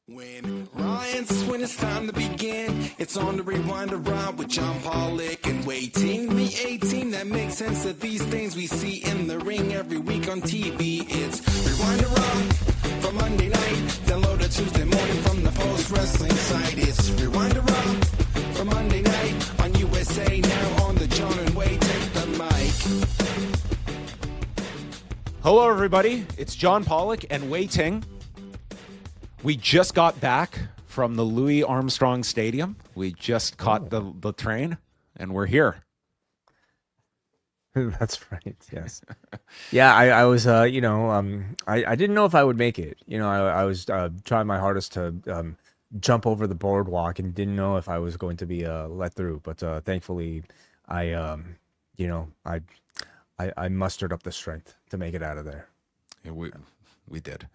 When when it's time to begin, it's on the Rewind-A-Raw with John Pollock and Wai Ting. The 18 that makes sense of these things we see in the ring every week on TV. It's Rewind-A-Raw for Monday night. Download it Tuesday morning from the Post Wrestling site. It's Rewind-A-Raw for Monday night on USA Now on the John and Wai Take the mic. Hello, everybody. It's John Pollock and Wai Ting. We just got back from the Louis Armstrong Stadium. We just caught the train, and we're here. That's right. Yes. Yeah. I was. I didn't know if I would make it. I was trying my hardest to jump over the boardwalk and didn't know if I was going to be let through. But thankfully, I mustered up the strength to make it out of there. Yeah, we did.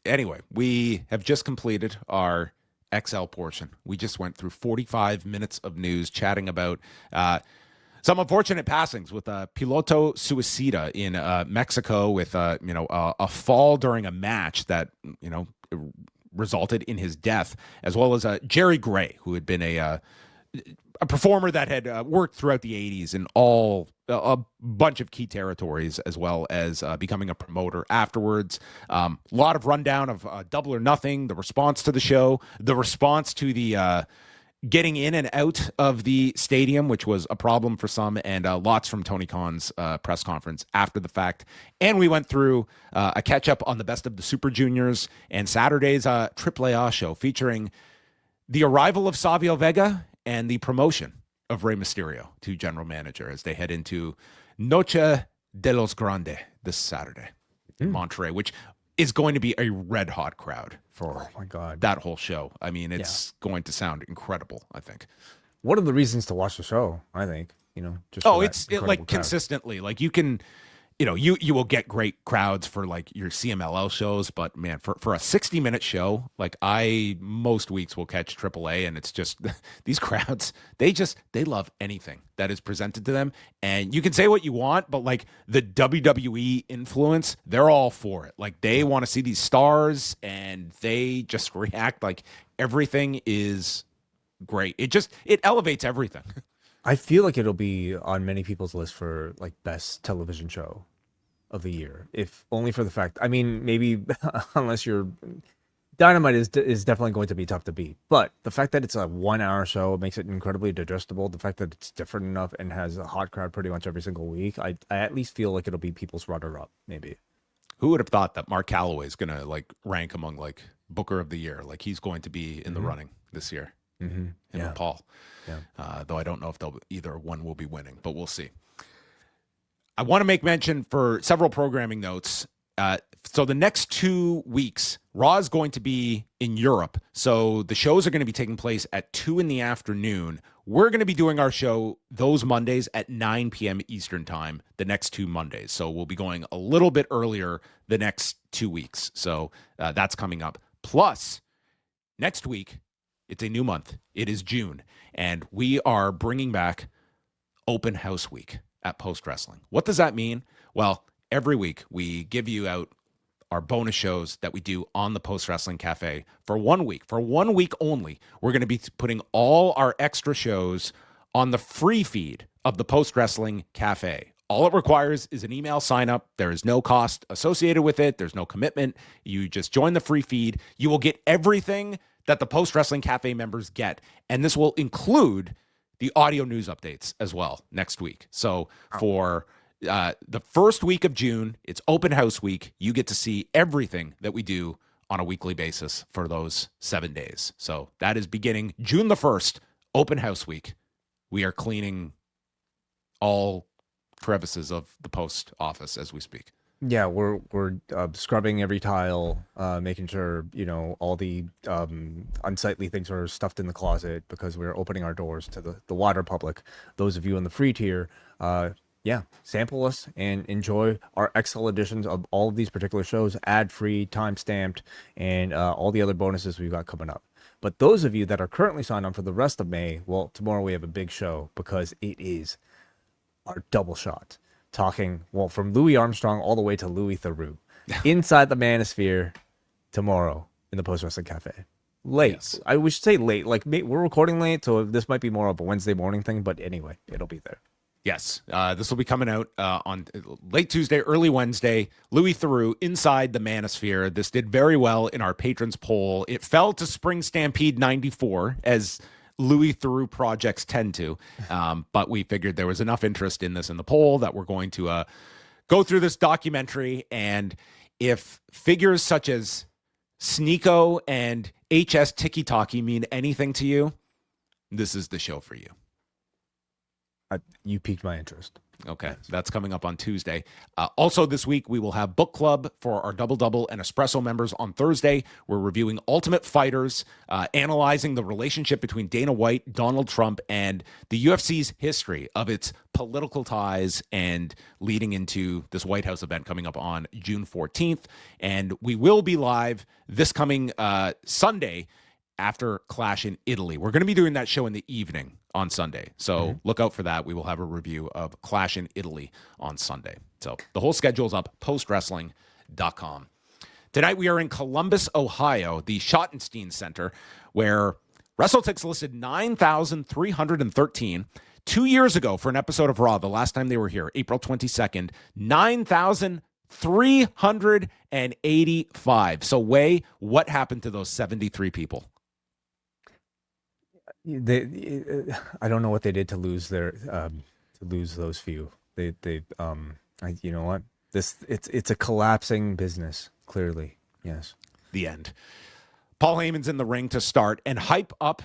Anyway, we have just completed our XL portion. We just went through 45 minutes of news chatting about some unfortunate passings with Piloto Suicida in Mexico with a fall during a match that resulted in his death, as well as Jerry Gray, who had been a performer that had worked throughout the 80s in a bunch of key territories, as well as becoming a promoter afterwards. A lot of rundown of Double or Nothing, the response to the show, the response to the getting in and out of the stadium, which was a problem for some, and lots from Tony Khan's press conference after the fact. And we went through a catch-up on the best of the Super Juniors and Saturday's AAA show featuring the arrival of Savio Vega and the promotion of Rey Mysterio to general manager as they head into Noche de los Grandes this Saturday in Monterrey, which is going to be a red hot crowd for that whole show. I mean, it's going to sound incredible, I think. One of the reasons to watch the show, I think, just it's like crowd. Consistently, like you can, you will get great crowds for like your CMLL shows, but man, for a 60-minute show, like most weeks will catch AAA, and it's just these crowds, they love anything that is presented to them. And you can say what you want, but like the WWE influence, they're all for it. Like they want to see these stars, and they just react like everything is great. It elevates everything. I feel like it'll be on many people's list for like best television show of the year, if only for the fact. I mean, maybe unless you're Dynamite is definitely going to be tough to beat, but the fact that it's a 1 hour show makes it incredibly digestible. The fact that it's different enough and has a hot crowd pretty much every single week, I at least feel like it'll be people's runner-up. Maybe. Who would have thought that Mark Calloway is gonna like rank among like Booker of the Year? Like he's going to be in the running this year. Him and Paul. Yeah. Though I don't know if either one will be winning, but we'll see. I want to make mention for several programming notes. So the next 2 weeks, Raw is going to be in Europe. So the shows are going to be taking place at 2 p.m. We're going to be doing our show those Mondays at 9 p.m. Eastern time, the next 2 Mondays. So we'll be going a little bit earlier the next 2 weeks. So that's coming up. Plus, next week, it's a new month. It is June, and we are bringing back Open House Week at Post Wrestling. What does that mean? Well, every week we give you out our bonus shows that we do on the Post Wrestling Café for 1 week. For 1 week only, we're going to be putting all our extra shows on the free feed of the Post Wrestling Café. All it requires is an email sign up. There is no cost associated with it. There's no commitment. You just join the free feed. You will get everything that the Post Wrestling Cafe members get. And this will include the audio news updates as well next week. So for the first week of June, it's Open House Week. You get to see everything that we do on a weekly basis for those 7 days. So that is beginning June the 1st, Open House Week. We are cleaning all crevices of the post office as we speak. Yeah, we're scrubbing every tile, making sure all the unsightly things are stuffed in the closet because we're opening our doors to the wider public. Those of you in the free tier, sample us and enjoy our XL editions of all of these particular shows, ad-free, time-stamped, and all the other bonuses we've got coming up. But those of you that are currently signed on for the rest of May, well, tomorrow we have a big show because it is our double shot. Talking, from Louis Armstrong all the way to Louis Theroux. Inside the Manosphere tomorrow. in the Post Wrestling Cafe. Late. Yes. I should say late. Like, we're recording late, so this might be more of a Wednesday morning thing, but anyway, it'll be there. Yes, this will be coming out on late Tuesday, early Wednesday. Louis Theroux inside the Manosphere. This did very well in our patrons poll. It fell to Spring Stampede 94, as Louis Theroux projects tend to. But we figured there was enough interest in this in the poll that we're going to go through this documentary. And if figures such as Sneeko and HS Tiki Taki mean anything to you, this is the show for you. You piqued my interest. Okay, that's coming up on Tuesday. Also this week, we will have book club for our Double and Espresso members on Thursday. We're reviewing Ultimate Fighters, analyzing the relationship between Dana White, Donald Trump, and the UFC's history of its political ties and leading into this White House event coming up on June 14th. And we will be live this coming Sunday after Clash in Italy. We're going to be doing that show in the evening on Sunday. So look out for that. We will have a review of Clash in Italy on Sunday. So the whole schedule is up, postwrestling.com. Tonight we are in Columbus, Ohio, the Schottenstein Center, where WrestleTix listed 9,313. 2 years ago for an episode of Raw, the last time they were here, April 22nd, 9,385. So, Wai, what happened to those 73 people? I don't know what they did to lose those few. You know what? It's a collapsing business, clearly. Yes. The end. Paul Heyman's in the ring to start and hype up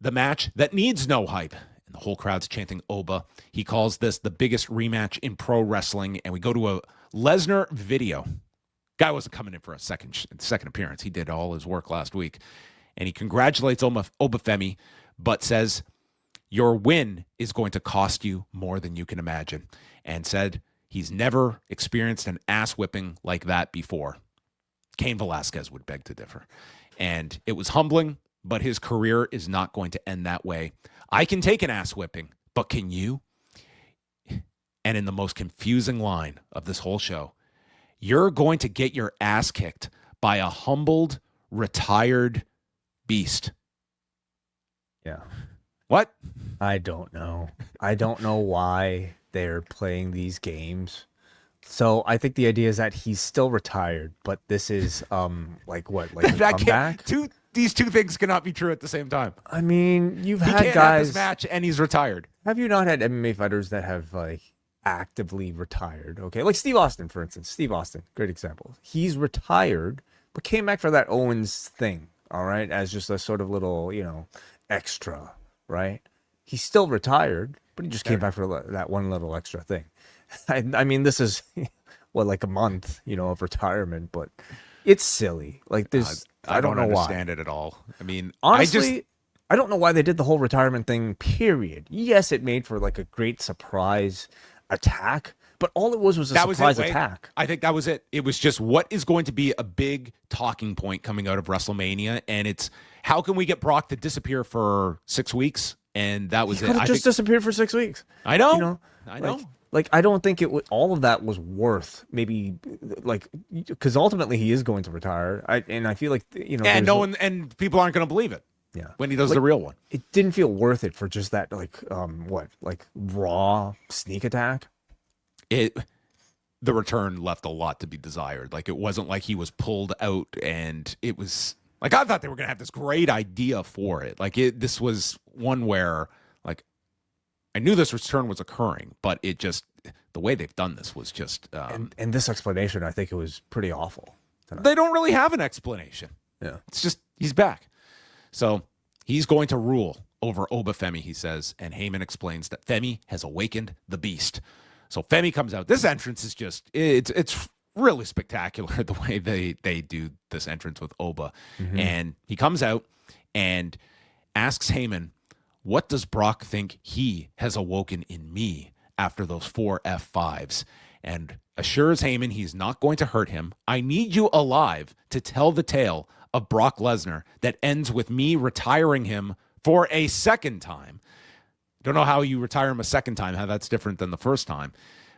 the match that needs no hype. And the whole crowd's chanting Oba. He calls this the biggest rematch in pro wrestling. And we go to a Lesnar video. Guy wasn't coming in for a second appearance. He did all his work last week. And he congratulates Oba Femi, but says, your win is going to cost you more than you can imagine. And said he's never experienced an ass whipping like that before. Cain Velasquez would beg to differ. And it was humbling, but his career is not going to end that way. I can take an ass whipping, but can you? And in the most confusing line of this whole show, you're going to get your ass kicked by a humbled, retired beast. Yeah. What? I don't know. I don't know why they're playing these games. So I think the idea is that he's still retired, but this is like what? Like a comeback? These two things cannot be true at the same time. I mean, you've He had can't guys have this match and he's retired. Have you not had MMA fighters that have like actively retired? Okay, like Steve Austin, for instance. Steve Austin, great example. He's retired, but came back for that Owens thing. All right, as just a sort of little, extra. Right? He's still retired, but he just came back for that one little extra thing. I mean, this is like a month, of retirement, but it's silly. Like this, I don't know understand why. it at all. I mean, honestly, I don't know why they did the whole retirement thing. Period. Yes, it made for like a great surprise attack, but all it was a surprise attack. I think that was it. It was just what is going to be a big talking point coming out of WrestleMania, and it's how can we get Brock to disappear for 6 weeks? And that was he it. I just disappeared for 6 weeks. I know. I know. Like I don't think all of that was worth maybe because ultimately he is going to retire. I feel like and people aren't going to believe it. Yeah, when he does the real one, it didn't feel worth it for just that raw sneak attack. The return left a lot to be desired. Like it wasn't like he was pulled out, and it was like I thought they were going to have this great idea for it. Like this was one where like I knew this return was occurring, but it just the way they've done this was just and this explanation, I think it was pretty awful. They don't really have an explanation. Yeah, it's just he's back. So he's going to rule over Oba Femi, he says, and Heyman explains that Femi has awakened the beast. So Femi comes out. This entrance is just, it's really spectacular the way they do this entrance with Oba. Mm-hmm. And he comes out and asks Heyman, what does Brock think he has awoken in me after those 4 F5s? And assures Heyman he's not going to hurt him. I need you alive to tell the tale of Brock Lesnar that ends with me retiring him for a second time. Don't know how you retire him a second time, how that's different than the first time.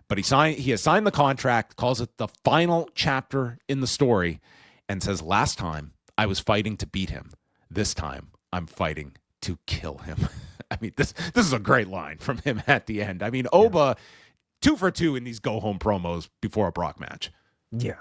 But he has signed the contract, calls it the final chapter in the story, and says, last time I was fighting to beat him. This time, I'm fighting to kill him. I mean, this is a great line from him at the end. I mean, Oba, 2 for 2 in these go-home promos before a Brock match. Yeah,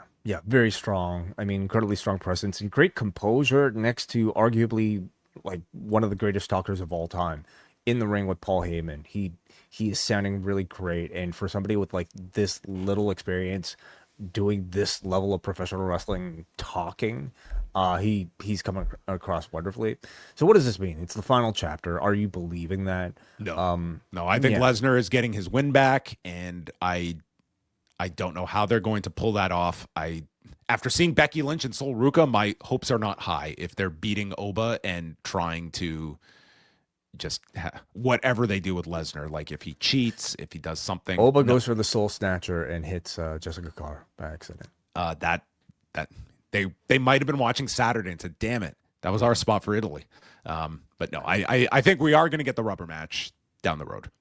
very strong. I mean, incredibly strong presence and great composure next to arguably like one of the greatest talkers of all time in the ring with Paul Heyman. He is sounding really great, and for somebody with like this little experience doing this level of professional wrestling talking, he's coming across wonderfully. So what does this mean? It's the final chapter. Are you believing that? No, I think Lesnar is getting his win back, and I don't know how they're going to pull that off. After seeing Becky Lynch and Sol Ruca, my hopes are not high if they're beating Oba and trying to just whatever they do with Lesnar. Like if he cheats, if he does something. Oba goes for the Soul Snatcher and hits Jessica Carr by accident. That they might have been watching Saturday and said, "Damn it, that was our spot for Italy." But no, I think we are going to get the rubber match down the road.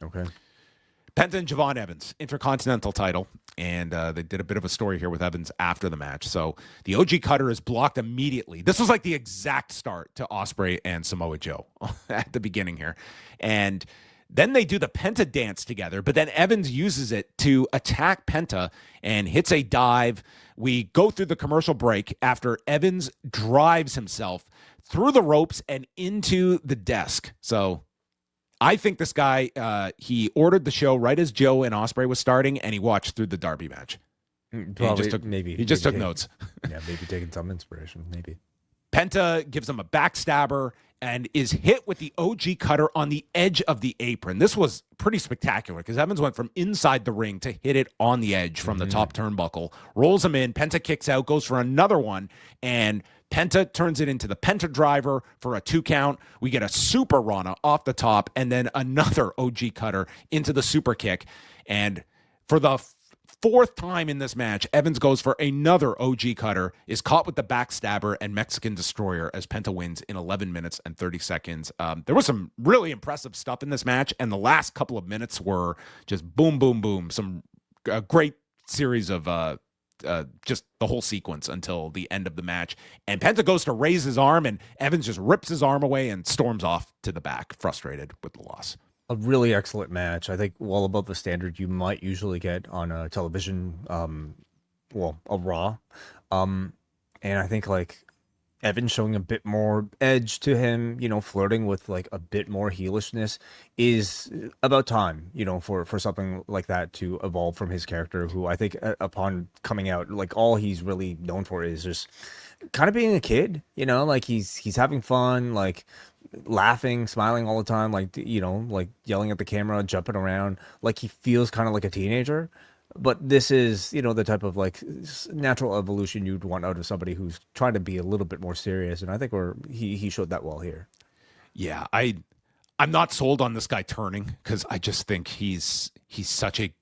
Okay. Penta and Javon Evans, Intercontinental title, and they did a bit of a story here with Evans after the match. So the OG Cutter is blocked immediately. This was like the exact start to Ospreay and Samoa Joe at the beginning here. And then they do the Penta dance together, but then Evans uses it to attack Penta and hits a dive. We go through the commercial break after Evans drives himself through the ropes and into the desk. So I think this guy, he ordered the show right as Joe and Ospreay was starting, and he watched through the Darby match. Probably, he just took notes. Yeah, maybe taking some inspiration, maybe. Penta gives him a backstabber and is hit with the OG Cutter on the edge of the apron. This was pretty spectacular because Evans went from inside the ring to hit it on the edge from the top turnbuckle, rolls him in, Penta kicks out, goes for another one, and Penta turns it into the Penta driver for a 2 count. We get a super Rana off the top and then another OG Cutter into the super kick. And for the 4th time in this match, Evans goes for another OG Cutter, is caught with the backstabber and Mexican Destroyer as Penta wins in 11 minutes and 30 seconds. There was some really impressive stuff in this match, and the last couple of minutes were just boom, boom, boom. Some great series of just the whole sequence until the end of the match. And Penta goes to raise his arm, and Evans just rips his arm away and storms off to the back, frustrated with the loss. A really excellent match. I think well above the standard you might usually get on a television, a Raw. And I think like Evans showing a bit more edge to him, flirting with like a bit more heelishness is about time, for something like that to evolve from his character, who I think upon coming out, like all he's really known for is just kind of being a kid, like he's having fun, like laughing, smiling all the time, like, like yelling at the camera, jumping around, like he feels kind of like a teenager. But this is, the type of like natural evolution you'd want out of somebody who's trying to be a little bit more serious. And I think he showed that well here. Yeah, I'm not sold on this guy turning because I just think he's such a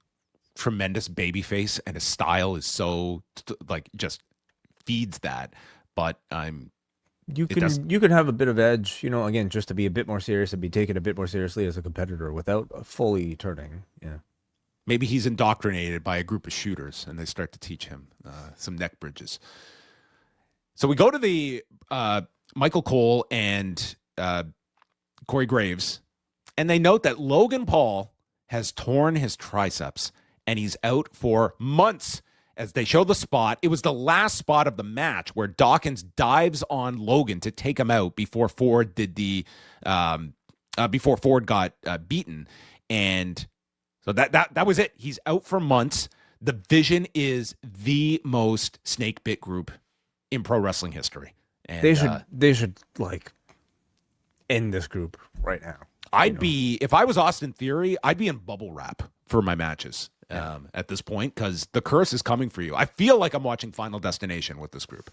tremendous babyface and his style is so like just feeds that. But you can have a bit of edge, again, just to be a bit more serious and be taken a bit more seriously as a competitor without fully turning. Yeah. Maybe he's indoctrinated by a group of shooters and they start to teach him some neck bridges. So we go to the Michael Cole and Corey Graves, and they note that Logan Paul has torn his triceps and he's out for months. As they show the spot, it was the last spot of the match where Dawkins dives on Logan to take him out before Ford did before Ford got beaten. And so that was it. He's out for months. The Vision is the most snake bit group in pro wrestling history. And they should like end this group right now. If I was Austin Theory, I'd be in bubble wrap for my matches at this point because the curse is coming for you. I feel like I'm watching Final Destination with this group.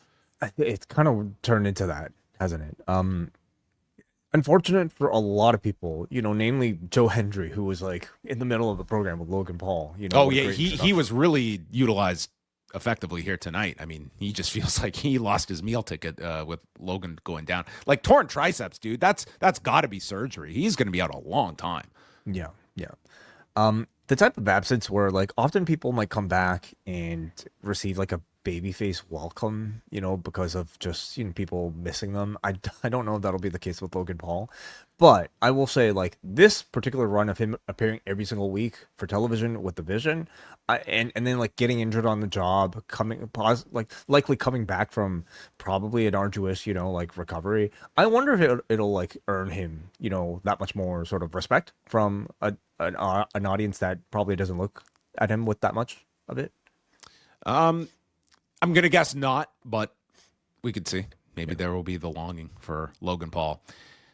It's kind of turned into that, hasn't it? Unfortunate for a lot of people, namely Joe Hendry, who was like in the middle of the program with Logan Paul. He was really utilized effectively here tonight. I mean, he just feels like he lost his meal ticket with Logan going down. Like torn triceps, dude. That's got to be surgery. He's going to be out a long time. Yeah. The type of absence where like often people might come back and receive like a babyface welcome, because of just, people missing them. I don't know if that'll be the case with Logan Paul, but I will say, like, this particular run of him appearing every single week for television with the Vision, and then like getting injured on the job, likely coming back from probably an arduous, like recovery. I wonder if it'll like earn him, that much more sort of respect from an audience that probably doesn't look at him with that much of it. I'm gonna guess not, but we could see. Maybe there will be the longing for Logan Paul.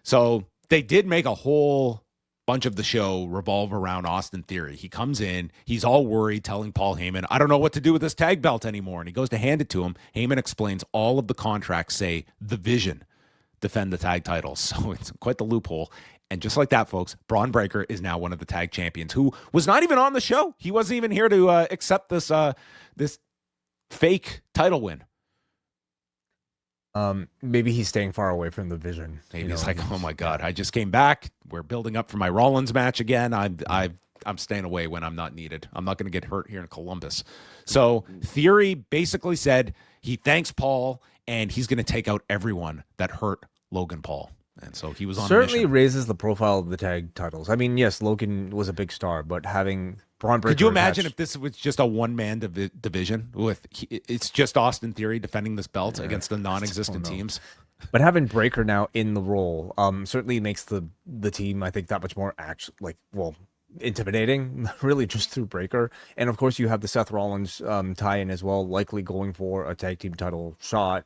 So they did make a whole bunch of the show revolve around Austin Theory. He comes in, he's all worried, telling Paul Heyman, I don't know what to do with this tag belt anymore. And he goes to hand it to him. Heyman explains all of the contracts say the Vision defend the tag titles. So it's quite the loophole. And just like that, folks, Braun Breaker is now one of the tag champions who was not even on the show. He wasn't even here to accept this this fake title win. Maybe he's staying far away from the Vision. Maybe he's like, oh my God, I just came back. We're building up for my Rollins match again. I'm staying away when I'm not needed. I'm not going to get hurt here in Columbus. So Theory basically said he thanks Paul and he's going to take out everyone that hurt Logan Paul. And so he was on certainly raises the profile of the tag titles. I mean, yes, Logan was a big star, but having Braun Breaker. Could you imagine if this was just a one-man division with it's just Austin Theory defending this belt against the non-existent teams? But having Breaker now in the role certainly makes the team, I think, that much more intimidating, really, just through Breaker. And of course, you have the Seth Rollins tie-in as well, likely going for a tag team title shot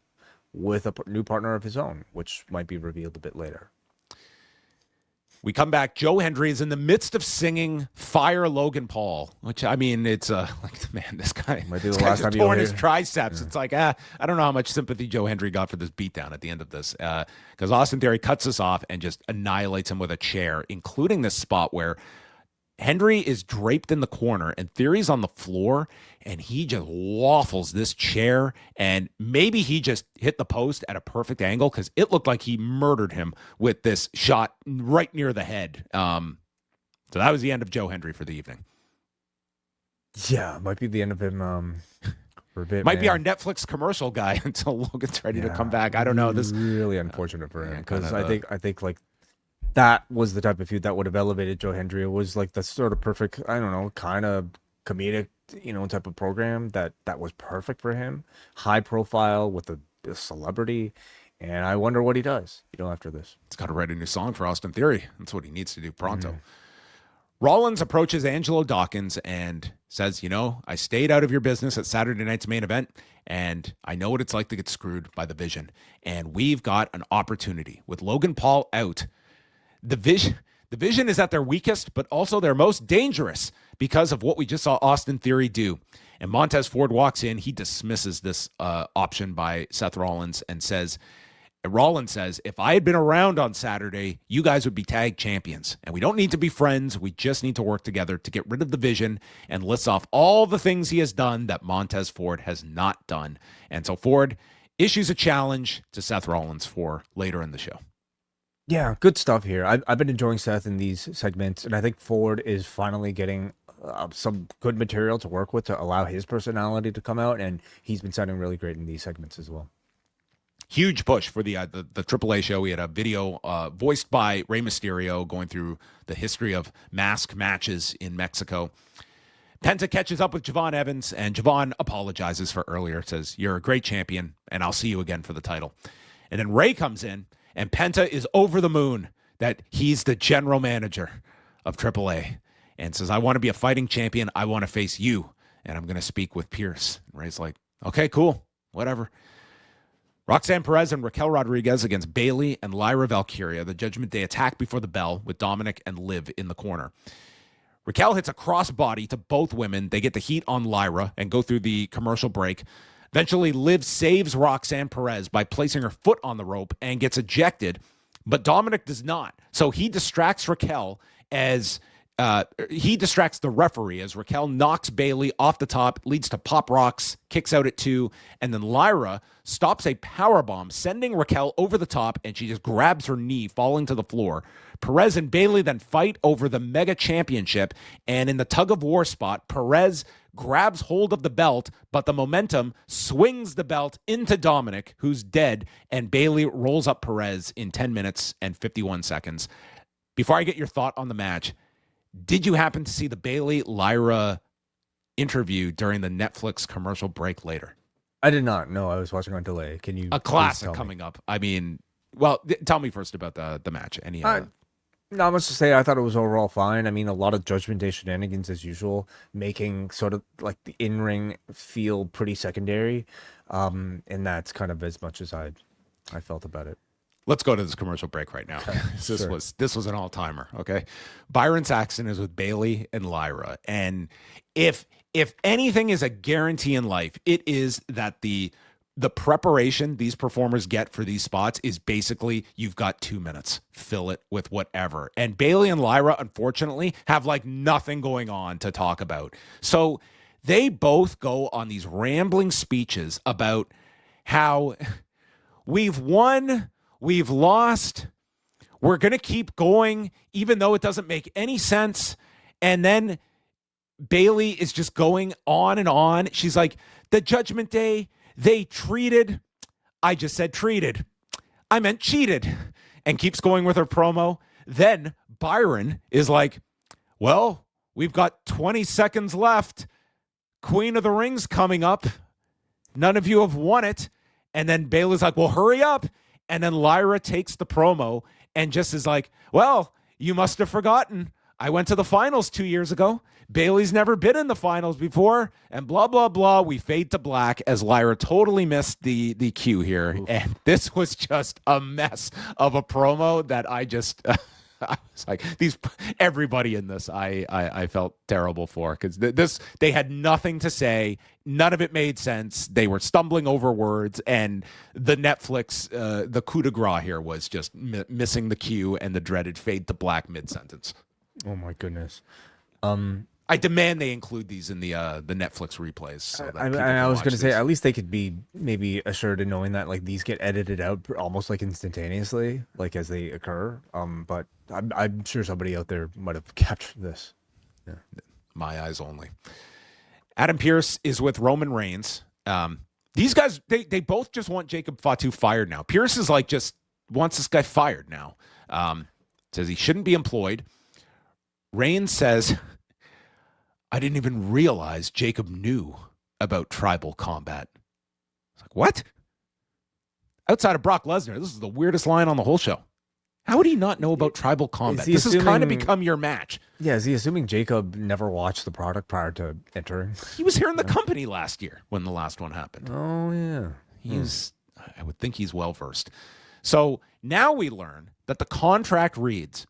with a new partner of his own, which might be revealed a bit later. We come back. Joe Hendry is in the midst of singing "Fire Logan Paul," which, I mean, it's like, man, this guy might be the last time torn his triceps. Yeah. It's like, I don't know how much sympathy Joe Hendry got for this beatdown at the end of this, because Austin Theory cuts us off and just annihilates him with a chair, including this spot where Hendry is draped in the corner and Theory's on the floor, and he just waffles this chair, and maybe he just hit the post at a perfect angle because it looked like he murdered him with this shot right near the head. So that was the end of Joe Hendry for the evening. Yeah, might be the end of him for a bit. Might be our Netflix commercial guy until Logan's ready to come back. I don't know. This really unfortunate for him because I think like that was the type of feud that would have elevated Joe Hendry. It was like the sort of perfect, I don't know, kind of comedic, type of program that was perfect for him. High profile with a celebrity. And I wonder what he does, after this. He's got to write a new song for Austin Theory. That's what he needs to do pronto. Rollins approaches Angelo Dawkins and says, I stayed out of your business at Saturday night's main event, and I know what it's like to get screwed by the Vision. And we've got an opportunity. With Logan Paul out, the Vision is at their weakest, but also their most dangerous because of what we just saw Austin Theory do. And Montez Ford walks in. He dismisses this option by Seth Rollins and says, Rollins says, if I had been around on Saturday, you guys would be tag champions. And we don't need to be friends. We just need to work together to get rid of the Vision, and lists off all the things he has done that Montez Ford has not done. And so Ford issues a challenge to Seth Rollins for later in the show. Yeah, good stuff here. I've been enjoying Seth in these segments, and I think Ford is finally getting some good material to work with to allow his personality to come out, and he's been sounding really great in these segments as well. Huge push for the AAA show. We had a video voiced by Rey Mysterio going through the history of mask matches in Mexico. Penta catches up with Javon Evans, and Javon apologizes for earlier, says, you're a great champion, and I'll see you again for the title. And then Rey comes in, and Penta is over the moon that he's the general manager of AAA and says, I want to be a fighting champion. I want to face you, and I'm going to speak with Pierce. And Rey's like, okay, cool, whatever. Roxanne Perez and Raquel Rodriguez against Bayley and Lyra Valkyria. The Judgment Day attack before the bell with Dominic and Liv in the corner. Raquel hits a crossbody to both women. They get the heat on Lyra and go through the commercial break. Eventually, Liv saves Roxanne Perez by placing her foot on the rope and gets ejected, but Dominic does not. So he distracts Raquel as he distracts the referee as Raquel knocks Bayley off the top, leads to pop rocks, kicks out at 2, and then Lyra stops a powerbomb, sending Raquel over the top, and she just grabs her knee, falling to the floor. Perez and Bayley then fight over the Mega Championship, and in the tug-of-war spot, Perez grabs hold of the belt, but the momentum swings the belt into Dominic, who's dead, and Bayley rolls up Perez in 10 minutes and 51 seconds. Before I get your thought on the match, did you happen to see the Bayley-Lyra interview during the Netflix commercial break later? I did not. No, I was watching on delay. Can you? A classic coming up. I mean, well, tell me first about the match. Not much to say. I thought it was overall fine. I mean, a lot of Judgment Day shenanigans as usual, making sort of like the in-ring feel pretty secondary. And that's kind of as much as I felt about it. Let's go to this commercial break right now. This was an all-timer, okay? Byron Saxton is with Bayley and Lyra. And if anything is a guarantee in life, it is that the preparation these performers get for these spots is basically, you've got 2 minutes, fill it with whatever. And Bayley and Lyra, unfortunately, have like nothing going on to talk about. So they both go on these rambling speeches about how we've won, we've lost, we're going to keep going, even though it doesn't make any sense. And then Bayley is just going on and on. She's like, the Judgment Day, they treated, I just said treated, I meant cheated, and keeps going with her promo. Then Byron is like, well, we've got 20 seconds left. Queen of the Ring's coming up. None of you have won it. And then Bayley's like, well, hurry up. And then Lyra takes the promo and just is like, well, you must have forgotten. I went to the finals 2 years ago. Bayley's never been in the finals before, and blah, blah, blah. We fade to black as Lyra totally missed the cue here. Oof. And this was just a mess of a promo that I just, I was like, everybody in this, I felt terrible for, because they had nothing to say. None of it made sense. They were stumbling over words, and the Netflix, the coup de grace here was just missing the cue and the dreaded fade to black mid-sentence. Oh my goodness. I demand they include these in the Netflix replays. So that I was going to say, at least they could be maybe assured in knowing that like these get edited out almost like instantaneously, like as they occur. But I'm sure somebody out there might have captured this. Yeah. My eyes only. Adam Pearce is with Roman Reigns. These guys, they both just want Jacob Fatu fired now. Pearce is like, just wants this guy fired now. Says he shouldn't be employed. Reigns says, I didn't even realize Jacob knew about tribal combat. It's like, what? Outside of Brock Lesnar, this is the weirdest line on the whole show. How would he not know about tribal combat? This has kind of become your match. Yeah, is he assuming Jacob never watched the product prior to entering? He was here in the company last year when the last one happened. Oh, yeah. I would think he's well-versed. So now we learn that the contract reads,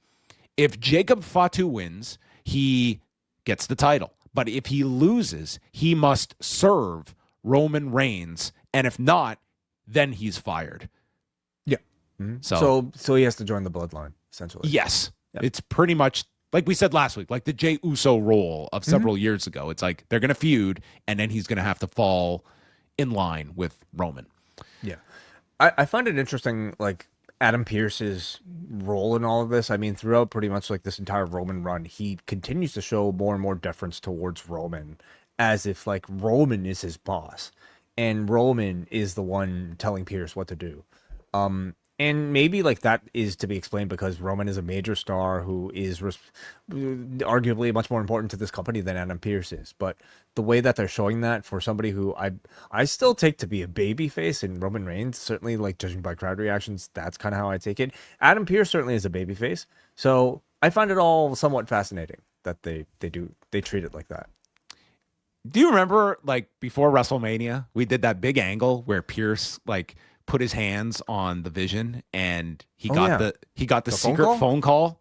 if Jacob Fatu wins, he gets the title. But if he loses, he must serve Roman Reigns. And if not, then he's fired. Yeah. Mm-hmm. So he has to join the bloodline, essentially. Yes. Yep. It's pretty much like we said last week, like the Jey Uso role of several years ago. It's like they're going to feud, and then he's going to have to fall in line with Roman. Yeah. I find it interesting, like, Adam Pearce's role in all of this. I mean, throughout pretty much like this entire Roman run, he continues to show more and more deference towards Roman, as if like Roman is his boss and Roman is the one telling Pearce what to do. And maybe like that is to be explained because Roman is a major star who is arguably much more important to this company than Adam Pearce is. But the way that they're showing that for somebody who I still take to be a babyface in Roman Reigns, certainly like judging by crowd reactions, that's kind of how I take it. Adam Pearce certainly is a babyface. So I find it all somewhat fascinating that they treat it like that. Do you remember like before WrestleMania, we did that big angle where Pearce like put his hands on the Vision and he got the secret phone call.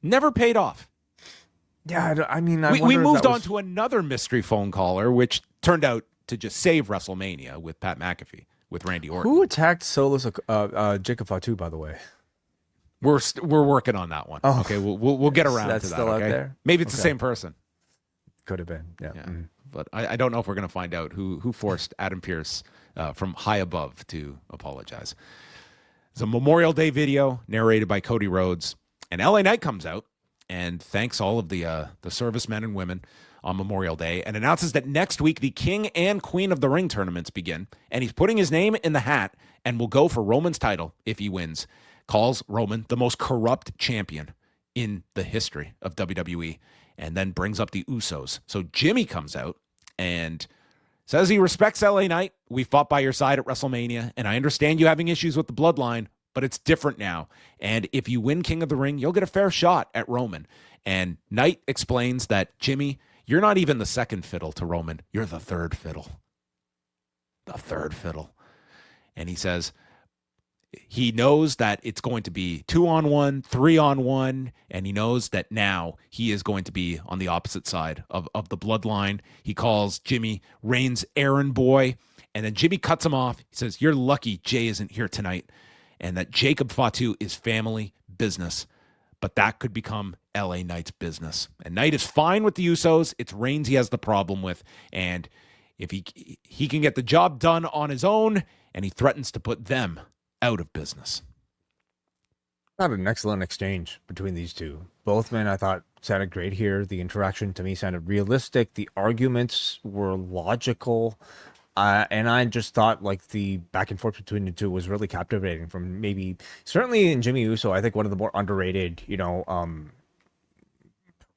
Never paid off. Yeah, I mean, we moved on to another mystery phone caller, which turned out to just save WrestleMania with Pat McAfee with Randy Orton. Who attacked Jacob Fatu, by the way? We're working on that one. Oh. Okay, we'll get around That's to that. still out Okay, there? maybe it's the Okay. same person. Could have been. Yeah. Yeah, but I don't know if we're going to find out who forced Adam Pearce from high above to apologize. It's a Memorial Day video narrated by Cody Rhodes, and LA Knight comes out and thanks all of the servicemen and women on Memorial Day and announces that next week the King and Queen of the Ring tournaments begin, and he's putting his name in the hat and will go for Roman's title if he wins. Calls Roman the most corrupt champion in the history of WWE, and then brings up the Usos. So Jimmy comes out and says he respects LA Knight. We fought by your side at WrestleMania, and I understand you having issues with the bloodline, but it's different now. And if you win King of the Ring, you'll get a fair shot at Roman. And Knight explains that, Jimmy, you're not even the second fiddle to Roman. You're the third fiddle. The third fiddle. And he says he knows that it's going to be 2-on-1, 3-on-1, and he knows that now he is going to be on the opposite side of the bloodline. He calls Jimmy Reigns' errand boy, and then Jimmy cuts him off. He says, you're lucky Jay isn't here tonight, and that Jacob Fatu is family business, but that could become LA Knight's business. And Knight is fine with the Usos. It's Reigns he has the problem with, and if he can get the job done on his own, and he threatens to put them out of business. Not an excellent exchange between these two. Both men, I thought, sounded great here. The interaction to me sounded realistic. The arguments were logical. And I just thought like the back and forth between the two was really captivating. From maybe, certainly in Jimmy Uso, I think one of the more underrated,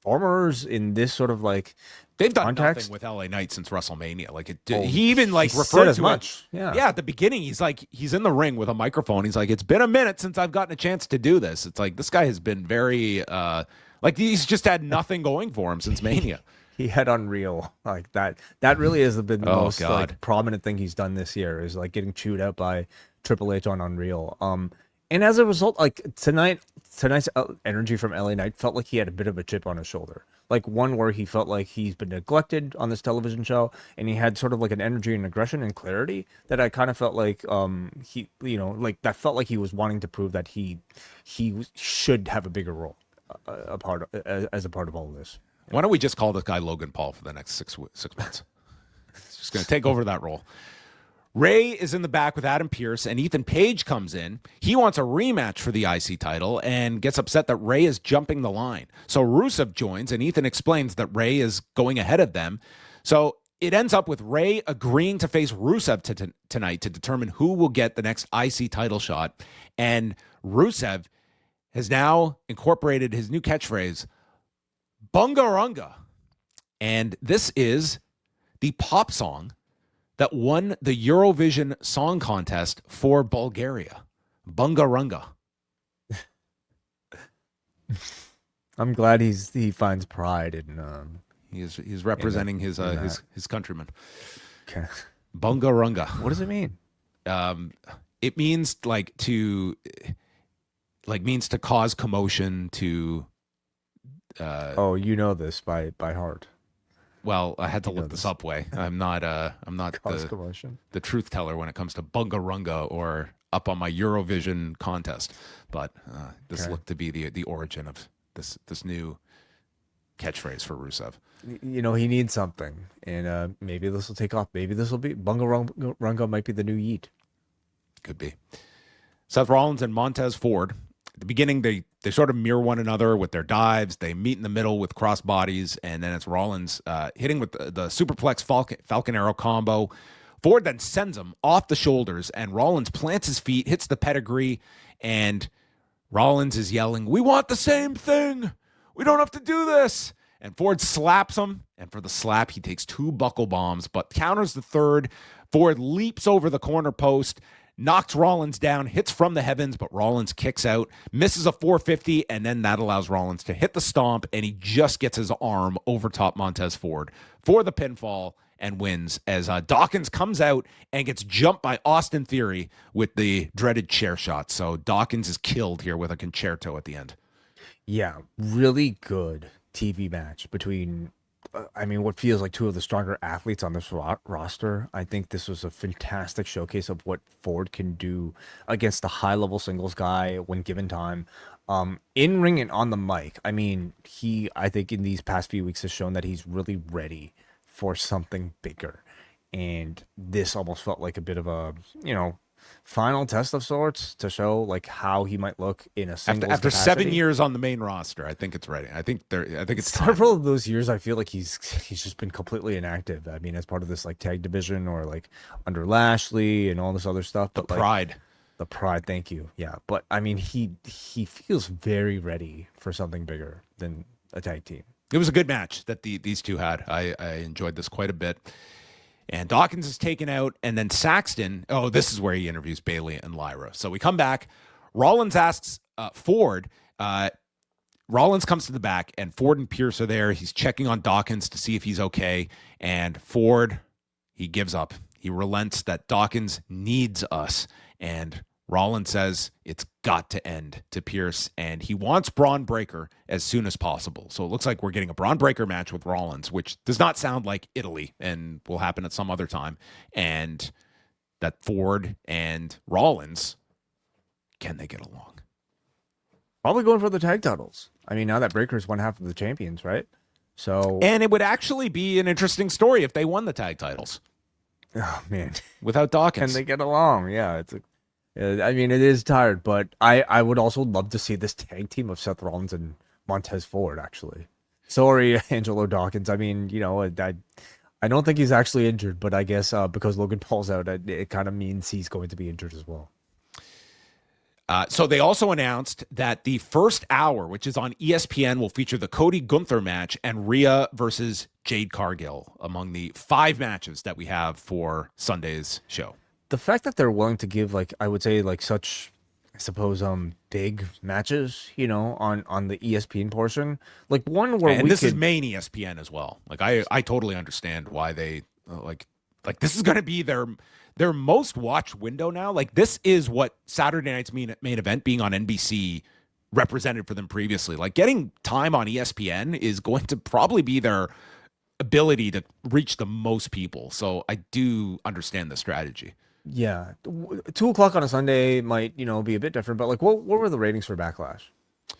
performers in this sort of like they've done context. nothing with LA Knight since WrestleMania. Like he even like referred said to as much. it. Yeah. Yeah. At the beginning, he's in the ring with a microphone. He's like, it's been a minute since I've gotten a chance to do this. It's like this guy has been very like he's just had nothing going for him since Mania. He had Unreal like that. That really has been the most God. like prominent thing he's done this year is like getting chewed out by Triple H on Unreal. And as a result, like tonight's energy from LA Knight felt like he had a bit of a chip on his shoulder. Like one where he felt like he's been neglected on this television show, and he had sort of like an energy and aggression and clarity that I kind of felt like he, like that felt like he was wanting to prove that he should have a bigger role as a part of all of this. Why don't we just call this guy Logan Paul for the next 6 months? He's just going to take over that role. Ray is in the back with Adam Pearce, and Ethan Page comes in. He wants a rematch for the IC title and gets upset that Ray is jumping the line. So Rusev joins, and Ethan explains that Ray is going ahead of them. So it ends up with Ray agreeing to face Rusev tonight to determine who will get the next IC title shot. And Rusev has now incorporated his new catchphrase, Bungarunga. And this is the pop song that won the Eurovision Song Contest for Bulgaria. Bungarunga. I'm glad he finds pride in he's representing his countrymen. Okay. Bungarunga. What does it mean? It means means to cause commotion, to you know this by heart. Well, I had to look this up. I'm not the truth teller when it comes to Bungarunga or up on my Eurovision contest. But this looked to be the origin of this new catchphrase for Rusev. He needs something, and maybe this will take off. Maybe this will be Bungarunga might be the new Yeet. Could be. Seth Rollins and Montez Ford. At the beginning, they sort of mirror one another with their dives. They meet in the middle with cross bodies, and then it's Rollins hitting with the superplex Falcon Arrow combo. Ford then sends him off the shoulders, and Rollins plants his feet, hits the pedigree, and Rollins is yelling, "We want the same thing. We don't have to do this." And Ford slaps him, and for the slap, he takes 2 buckle bombs, but counters the third. Ford leaps over the corner post, knocks Rollins down, hits from the heavens, but Rollins kicks out, misses a 450, and then that allows Rollins to hit the stomp, and he just gets his arm over top Montez Ford for the pinfall and wins as Dawkins comes out and gets jumped by Austin Theory with the dreaded chair shot. So Dawkins is killed here with a concerto at the end. Yeah, really good TV match between what feels like 2 of the stronger athletes on this roster. I think this was a fantastic showcase of what Ford can do against the high-level singles guy when given time. In ring and on the mic. I mean, I think in these past few weeks has shown that he's really ready for something bigger. And this almost felt like a bit of a, final test of sorts to show like how he might look in a singles After capacity. 7 years on the main roster, I think it's ready. I think it's several time. of those years. I feel like he's just been completely inactive. I mean, as part of this like tag division or like under Lashley and all this other stuff. But the pride. Thank you. Yeah, but I mean, he feels very ready for something bigger than a tag team. It was a good match that these two had. I enjoyed this quite a bit. And Dawkins is taken out, and then Saxton, this is where he interviews Bayley and Lyra. So we come back. Rollins asks Ford. Rollins comes to the back, and Ford and Pierce are there. He's checking on Dawkins to see if he's okay. And Ford, he gives up. He relents that Dawkins needs us. And Rollins says it's got to end to Pierce, and he wants Braun Breaker as soon as possible. So it looks like we're getting a Braun Breaker match with Rollins, which does not sound like Italy and will happen at some other time. And that Ford and Rollins, can they get along? Probably going for the tag titles. I mean, now that Breaker's one half of the champions, right? So, and it would actually be an interesting story if they won the tag titles. Oh man, without Dawkins, can they get along? Yeah, I mean, it is tired, but I would also love to see this tag team of Seth Rollins and Montez Ford, actually. Sorry, Angelo Dawkins. I mean, I don't think he's actually injured, but I guess because Logan Paul's out, it kind of means he's going to be injured as well. So they also announced that the first hour, which is on ESPN, will feature the Cody Gunther match and Rhea versus Jade Cargill among the 5 matches that we have for Sunday's show. The fact that they're willing to give, like, I would say, like, such, I suppose, big matches, on the ESPN portion, like one where and this is main ESPN as well. Like, I totally understand why they like this is going to be their most watched window now. Like, this is what Saturday night's main event being on NBC represented for them previously. Like, getting time on ESPN is going to probably be their ability to reach the most people. So I do understand the strategy. Yeah, 2:00 on a Sunday might, be a bit different, but like, what were the ratings for Backlash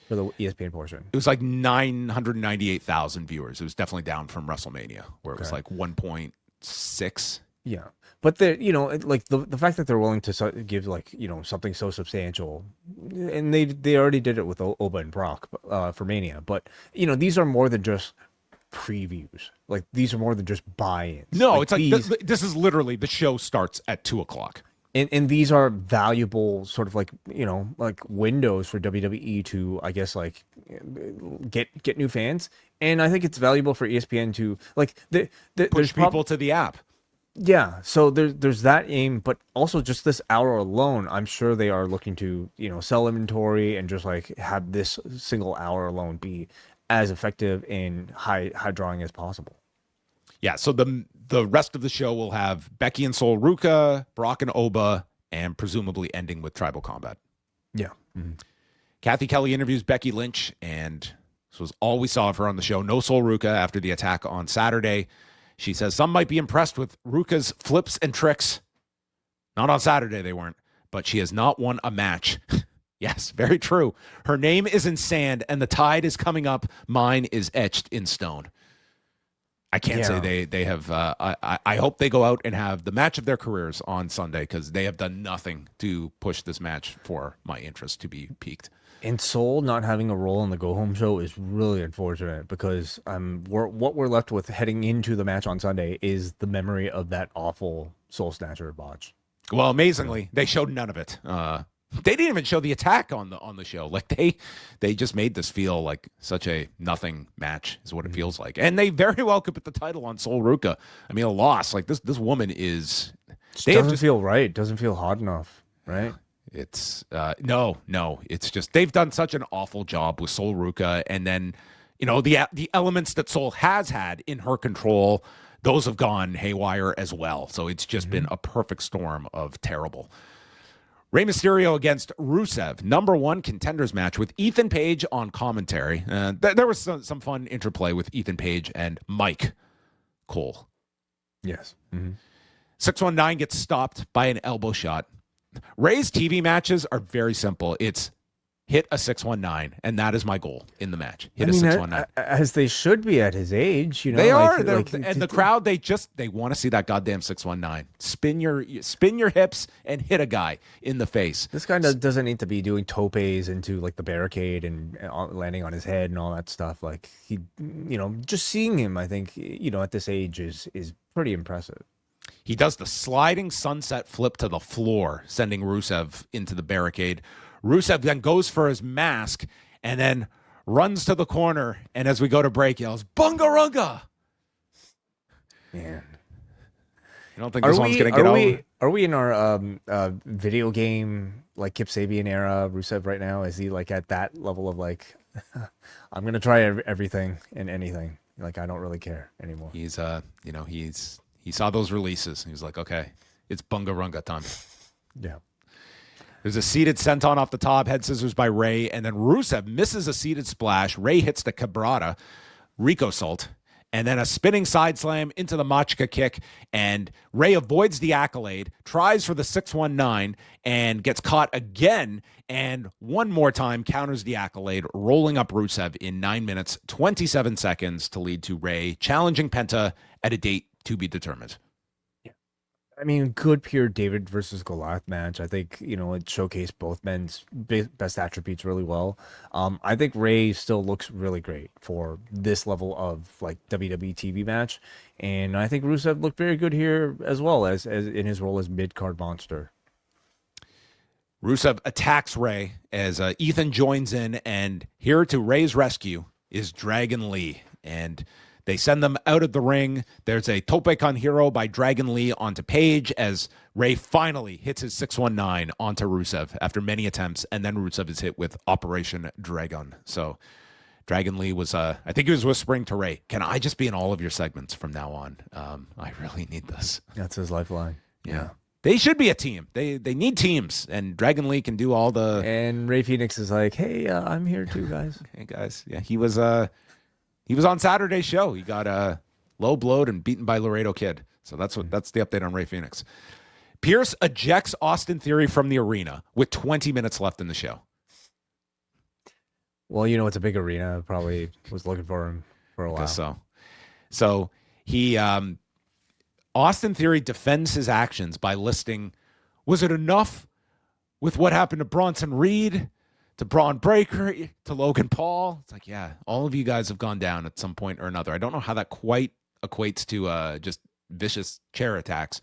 for the ESPN portion? It was like 998,000 viewers. It was definitely down from WrestleMania, where it was like 1.6. Yeah, but like the fact that they're willing to give like something so substantial, and they already did it with Oba and Brock for Mania, but these are more than just previews. Like, these are more than just buy-ins. No, it's like this is literally the show starts at 2:00. And these are valuable sort of like, like windows for WWE to, I guess, like get new fans. And I think it's valuable for ESPN to like push people to the app. Yeah, so there's that aim, but also just this hour alone, I'm sure they are looking to, sell inventory and just like have this single hour alone be as effective and high drawing as possible. Yeah, so the rest of the show will have Becky and Sol Ruka, Brock and Oba, and presumably ending with Tribal Combat. Yeah. Mm-hmm. Kathy Kelly interviews Becky Lynch, and this was all we saw of her on the show. No Sol Ruka after the attack on Saturday. She says some might be impressed with Ruka's flips and tricks. Not on Saturday, they weren't, but she has not won a match. Yes, very true. Her name is in sand, and the tide is coming up. Mine is etched in stone. I can't say they have. I hope they go out and have the match of their careers on Sunday, because they have done nothing to push this match for my interest to be piqued. And Sol not having a role in the Go Home show is really unfortunate, because what we're left with heading into the match on Sunday is the memory of that awful Soul Snatcher botch. Well, amazingly, they showed none of it. They didn't even show the attack on the show. Like, they just made this feel like such a nothing match is what it feels like. And they very well could put the title on Sol Ruka. I mean, a loss. Like, this woman is... Doesn't feel right. Doesn't feel hot enough, right? It's no. It's just they've done such an awful job with Sol Ruka, and then the elements that Sol has had in her control, those have gone haywire as well. So it's just been a perfect storm of terrible. Rey Mysterio against Rusev, #1 contenders match with Ethan Page on commentary. There was some fun interplay with Ethan Page and Mike Cole. Yes. 619 gets stopped by an elbow shot. Ray's TV matches are very simple. It's hit a 619, and that is my goal in the match. Hit a 619. As they should be at his age, you know. They are, and the crowd, they want to see that goddamn 619. Spin your hips and hit a guy in the face. This guy doesn't need to be doing topes into like the barricade and landing on his head and all that stuff. Like he, you know, just seeing him, I think, you know, at this age is pretty impressive. He does the sliding sunset flip to the floor, sending Rusev into the barricade. Rusev then goes for his mask and then runs to the corner. And as we go to break, yells, "Bunga Runga!" Man. You don't think this one's going to get over? Are we in our video game, like Kip Sabian era Rusev right now? Is he like at that level of like, I'm going to try everything and anything. Like, I don't really care anymore. He's, you know, he saw those releases. He was like, okay, it's Bunga Runga time. Yeah. There's a seated senton off the top, head scissors by Ray, and then Rusev misses a seated splash. Ray hits the cabrata, Rico Salt, and then a spinning side slam into the Machka kick, and Ray avoids the accolade, tries for the 619, and gets caught again, and one more time counters the accolade, rolling up Rusev in 9 minutes, 27 seconds to lead to Ray challenging Penta at a date to be determined. I mean, good pure David versus Goliath match. I think, you know, it showcased both men's best attributes really well. I think Ray still looks really great for this level of like WWE TV match. And I think Rusev looked very good here as well as in his role as mid-card monster. Rusev attacks Ray as Ethan joins in, and here to Ray's rescue is Dragon Lee. And they send them out of the ring. There's a tope con hero by Dragon Lee onto Page as Ray finally hits his 619 onto Rusev after many attempts, and then Rusev is hit with Operation Dragon. So Dragon Lee was, I think he was whispering to Ray, can I just be in all of your segments from now on? I really need this. That's his lifeline. Yeah. They should be a team. They need teams, and Dragon Lee can do all the... And Ray Phoenix is like, hey, I'm here too, guys. Hey, guys. Yeah, he was on Saturday's show. He got low blowed and beaten by Laredo Kid. So that's the update on Ray Phoenix. Pierce ejects Austin Theory from the arena with 20 minutes left in the show. Well, you know, it's a big arena. Probably was looking for him for a while. So he Austin Theory defends his actions by listing, was it enough with what happened to Bronson Reed, to Braun Breaker, to Logan Paul? It's like, yeah, all of you guys have gone down at some point or another. I don't know how that quite equates to just vicious chair attacks.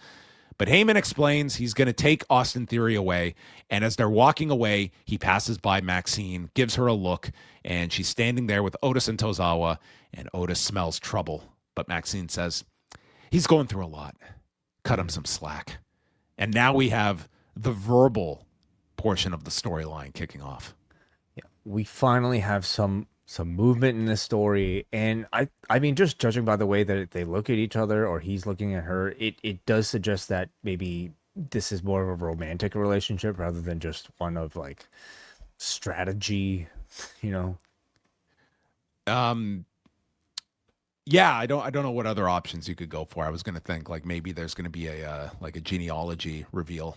But Heyman explains he's going to take Austin Theory away. And as they're walking away, he passes by Maxine, gives her a look, and she's standing there with Otis and Tozawa, and Otis smells trouble. But Maxine says, he's going through a lot. Cut him some slack. And now we have the verbal portion of the storyline kicking off. Yeah, we finally have some movement in this story, and I mean, just judging by the way that they look at each other, or he's looking at her, it does suggest that maybe this is more of a romantic relationship rather than just one of like strategy, you know. Yeah, I don't know what other options you could go for. I was going to think like maybe there's going to be a like a genealogy reveal.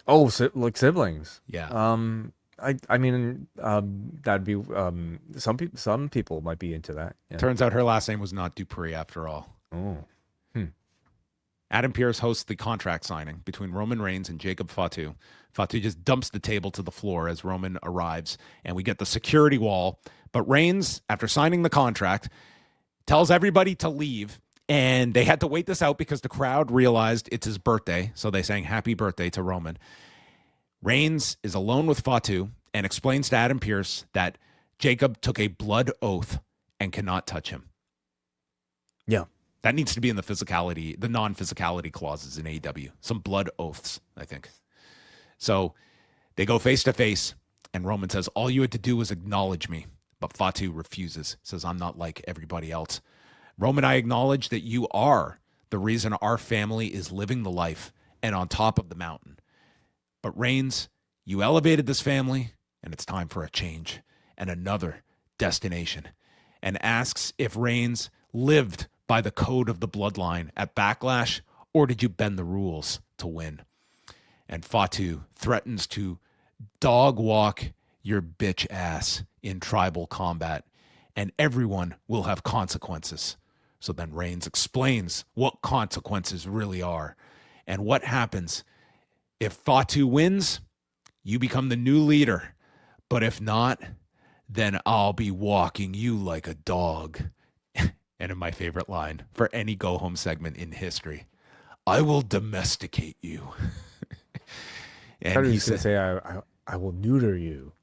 Oh, like siblings. Yeah. I mean, that'd be some people might be into that. Yeah. Turns out her last name was not Dupree after all. Oh. Adam Pearce hosts the contract signing between Roman Reigns and Jacob Fatu. Fatu just dumps the table to the floor as Roman arrives, and we get the security wall. But Reigns, after signing the contract, tells everybody to leave, and they had to wait this out because the crowd realized it's his birthday, so they sang happy birthday to Roman. Reigns is alone with Fatu and explains to Adam Pearce that Jacob took a blood oath and cannot touch him. Yeah. That needs to be in the non-physicality clauses in AEW. Some blood oaths, I think. So they go face to face, and Roman says, all you had to do was acknowledge me. But Fatu refuses, says, I'm not like everybody else. Roman, I acknowledge that you are the reason our family is living the life and on top of the mountain. But Reigns, you elevated this family, and it's time for a change and another destination. And asks if Reigns lived by the code of the bloodline at Backlash, or did you bend the rules to win? And Fatu threatens to dog walk your bitch ass in tribal combat, and everyone will have consequences. So then Reigns explains what consequences really are and what happens. If Fatu wins, you become the new leader. But if not, then I'll be walking you like a dog. And in my favorite line for any go-home segment in history, I will domesticate you. And he said, "Say I will neuter you."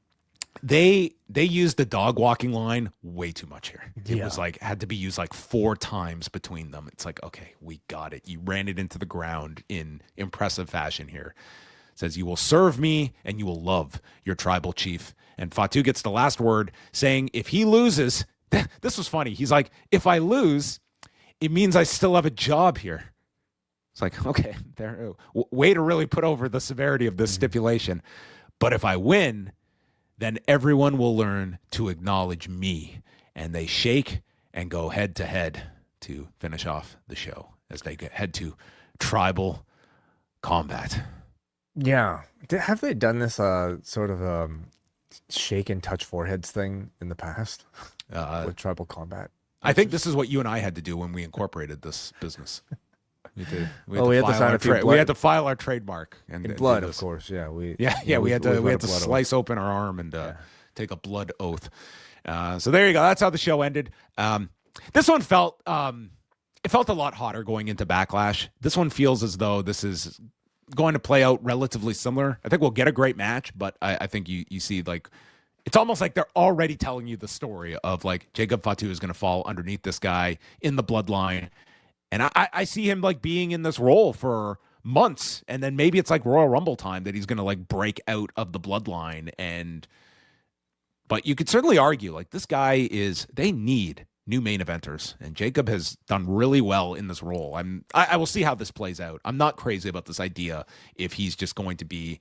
They used the dog walking line way too much here. It was like had to be used like 4 times between them. It's like, okay, we got it. You ran it into the ground in impressive fashion here. It says you will serve me and you will love your tribal chief. And Fatu gets the last word, saying if he loses, this was funny. He's like, if I lose, it means I still have a job here. It's like, okay, there, way to really put over the severity of this stipulation. But if I win, then everyone will learn to acknowledge me. And they shake and go head to head to finish off the show as they head to tribal combat. Yeah. Have they done this sort of shake and touch foreheads thing in the past with tribal combat? I think this is what you and I had to do when we incorporated this business. We had to file our trademark and blood, of course. Yeah, we had to slice open our arm and take a blood oath. So there you go. That's how the show ended. This one felt it felt a lot hotter going into Backlash. This one feels as though this is going to play out relatively similar. I think we'll get a great match, but I think you see like it's almost like they're already telling you the story of like Jacob Fatu is going to fall underneath this guy in the bloodline. And I see him like being in this role for months. And then maybe it's like Royal Rumble time that he's going to like break out of the bloodline. But you could certainly argue like this guy they need new main eventers. And Jacob has done really well in this role. I will see how this plays out. I'm not crazy about this idea if he's just going to be,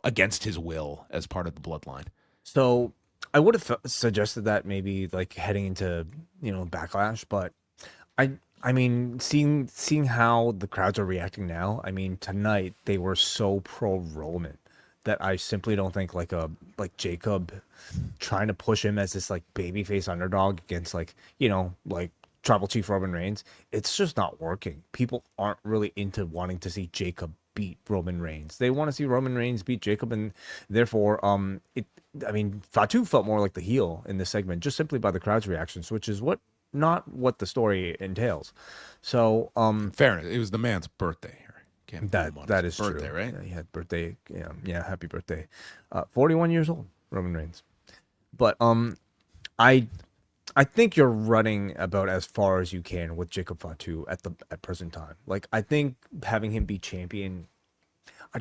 against his will as part of the bloodline. So I would have suggested that maybe like heading into, Backlash, but I mean, seeing how the crowds are reacting now, I mean, tonight they were so pro Roman that I simply don't think like Jacob trying to push him as this like babyface underdog against like Tribal Chief Roman Reigns, it's just not working. People aren't really into wanting to see Jacob beat Roman Reigns. They want to see Roman Reigns beat Jacob, and therefore Fatu felt more like the heel in this segment just simply by the crowd's reactions, which is not what the story entails. So fairness, it was the man's birthday here. That is birthday, true. right? Yeah, he had birthday. Yeah, happy birthday. 41 years old, Roman Reigns. But I think you're running about as far as you can with Jacob Fatu at present time. Like I think having him be champion, I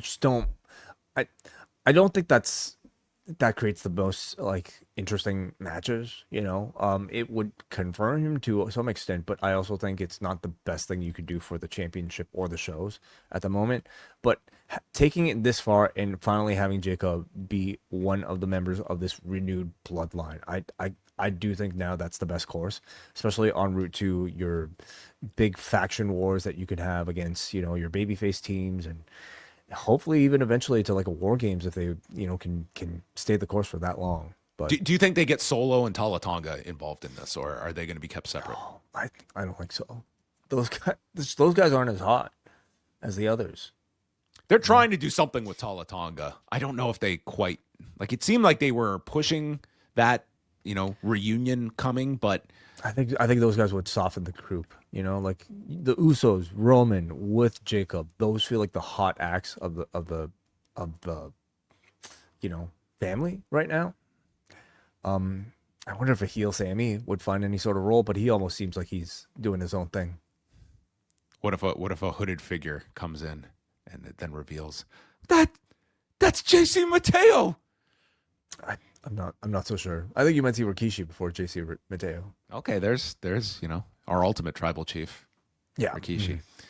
don't think that creates the most like interesting matches. It would confirm him to some extent, but I also think it's not the best thing you could do for the championship or the shows at the moment. But taking it this far and finally having Jacob be one of the members of this renewed bloodline, I do think now that's the best course, especially en route to your big faction wars that you can have against your babyface teams, and hopefully even eventually to like a War Games if they can stay the course for that long. But do you think they get Solo and Tala Tonga involved in this, or are they going to be kept separate? No, I don't think so. Those guys aren't as hot as the others. They're trying to do something with Tala Tonga. I don't know if they quite like. It seemed like they were pushing that reunion coming, but I think those guys would soften the group. Like the Usos, Roman with Jacob. Those feel like the hot acts of the family right now. I wonder if a heel Sammy would find any sort of role, but he almost seems like he's doing his own thing. What if a hooded figure comes in and it then reveals that's JC Mateo? I'm not so sure. I think you might see Rikishi before JC Mateo. Okay, there's our ultimate tribal chief. Yeah, Rikishi. Mm-hmm.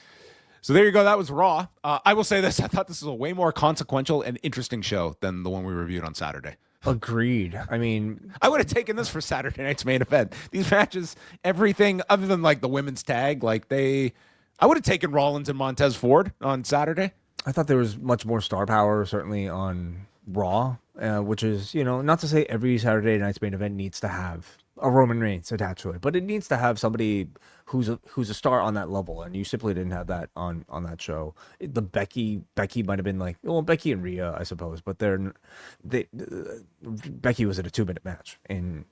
So there you go. That was Raw. I will say this: I thought this was a way more consequential and interesting show than the one we reviewed on Saturday. Agreed. I mean, I would have taken this for Saturday night's main event. These matches, everything other than like the women's tag, I would have taken Rollins and Montez Ford on Saturday. I thought there was much more star power, certainly on Raw. which is, not to say every Saturday night's main event needs to have a Roman Reigns attached to it, but it needs to have somebody who's a star on that level, and you simply didn't have that on that show. The Becky might have been like, well, Becky and Rhea, I suppose, but Becky was in a 2-minute match, and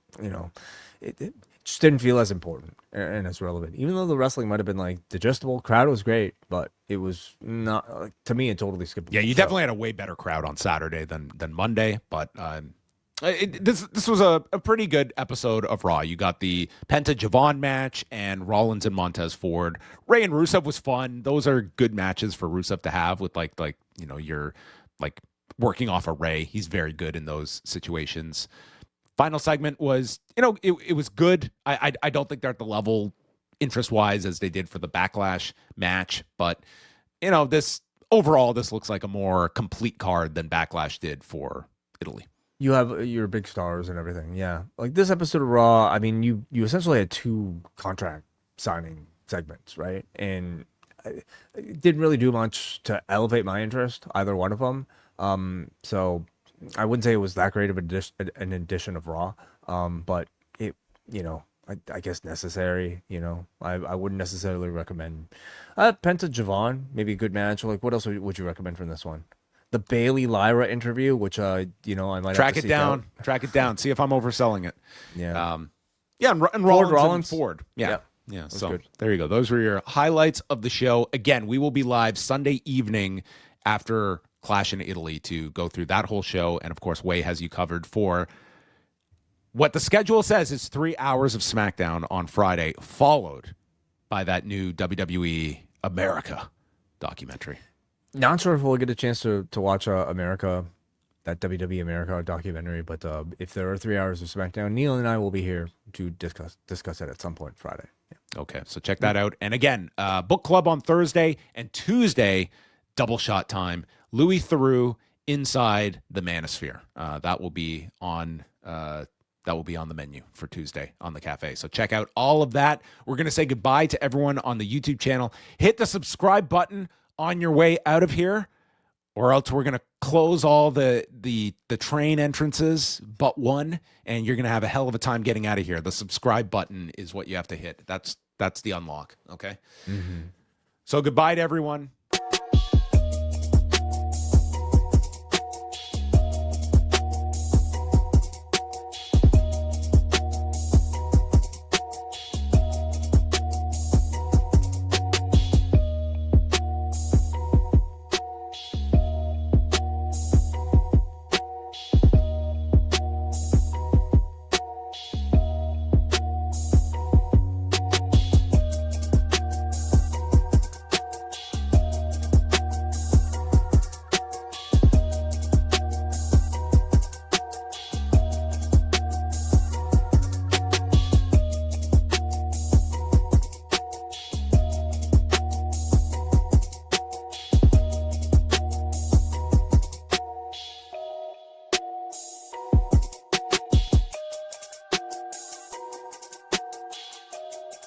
it just didn't feel as important and as relevant. Even though the wrestling might have been like digestible, crowd was great, but it was not, to me, it totally skipped. Yeah, you definitely had a way better crowd on Saturday than Monday, but this was a pretty good episode of Raw. You got the Penta Javon match and Rollins and Montez Ford. Ray and Rusev was fun. Those are good matches for Rusev to have with you're like working off a Ray. He's very good in those situations. Final segment was, it was good. I don't think they're at the level interest-wise as they did for the Backlash match, but this looks like a more complete card than Backlash did for Italy. You have your big stars and everything, yeah. Like this episode of Raw, I mean, you essentially had 2 contract signing segments, right? And it didn't really do much to elevate my interest, either one of them. So I wouldn't say it was that great of an edition of Raw, but it, I guess necessary. I wouldn't necessarily recommend Penta Javon, maybe a good match. Like, what else would you recommend from this one? The Bailey Lyra interview, which I might track it down. Track it down. See if I'm overselling it. Yeah. And Rollins. Ford. Yeah. So good. There you go. Those were your highlights of the show. Again, we will be live Sunday evening after Clash in Italy to go through that whole show, and of course, Wai has you covered for what the schedule says is 3 hours of SmackDown on Friday, followed by that new WWE America documentary. Not sure if we'll get a chance to watch America, that WWE America documentary, but if there are 3 hours of SmackDown, Neil and I will be here to discuss it at some point Friday. Yeah. Okay, so check that out. And again, book club on Thursday and Tuesday, double shot time. Louis Theroux inside the Manosphere. That will be on the menu for Tuesday on the Café. So check out all of that. We're going to say goodbye to everyone on the YouTube channel. Hit the subscribe button on your way out of here, or else we're going to close all the train entrances but one, and you're going to have a hell of a time getting out of here. The subscribe button is what you have to hit. That's the unlock, okay? Mm-hmm. So goodbye to everyone.